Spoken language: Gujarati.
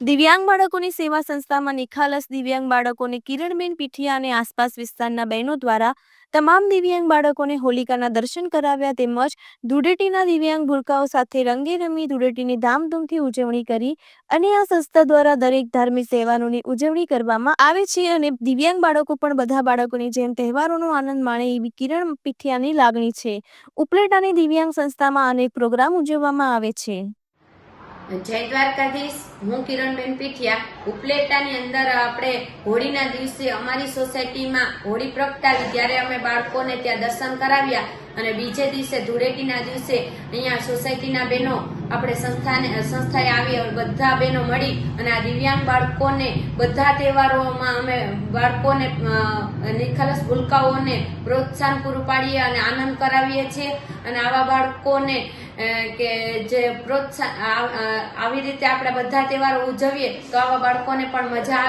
દિવ્યાંગ બાળકોની સેવા સંસ્થામાં નિખાલસ દિવ્યાંગ બાળકોને કિરણબેન પીઠિયા અને આસપાસ વિસ્તારના બહેનો દ્વારા તમામ દિવ્યાંગ બાળકોને હોલિકાના દર્શન કરાવ્યા તેમજ ધૂળેટીના દિવ્યાંગ ભૂલકાઓ સાથે રંગે રમી ધૂળેટીની ધામધૂમથી ઉજવણી કરી અને આ સંસ્થા દ્વારા દરેક ધાર્મિક તહેવારોની ઉજવણી કરવામાં આવે છે અને દિવ્યાંગ બાળકો પણ બધા બાળકોની જેમ તહેવારોનો આનંદ માણે એવી કિરણ પીઠિયાની લાગણી છે। ઉપલેટાની દિવ્યાંગ સંસ્થામાં અનેક પ્રોગ્રામ ઉજવવામાં આવે છે। જય દ્વારકાધીશ। હું કિરણબેન પીઠિયા। ઉપલેટાની અંદર આપણે હોળીના દિવસે અમારી સોસાયટીમાં હોળી પ્રગટાવી ત્યારે અમે બાળકોને ત્યાં દર્શન કરાવ્યા અને બીજે દિવસે ધૂળેટીના દિવસે અહીંયા સોસાયટીના બહેનો આપણે સંસ્થાએ આવી બધા બહેનો મળી અને આ દિવ્યાંગ બાળકોને બધા તહેવારોમાં અમે બાળકોને નિખાલસ ભૂલકાઓને પ્રોત્સાહન પૂરું પાડીએ અને આનંદ કરાવીએ છીએ અને આવા બાળકોને કે જે પ્રોત્સાહન આવી રીતે આપણે બધા તહેવારો ઉજવીએ તો આવા બાળકોને પણ મજા આવે।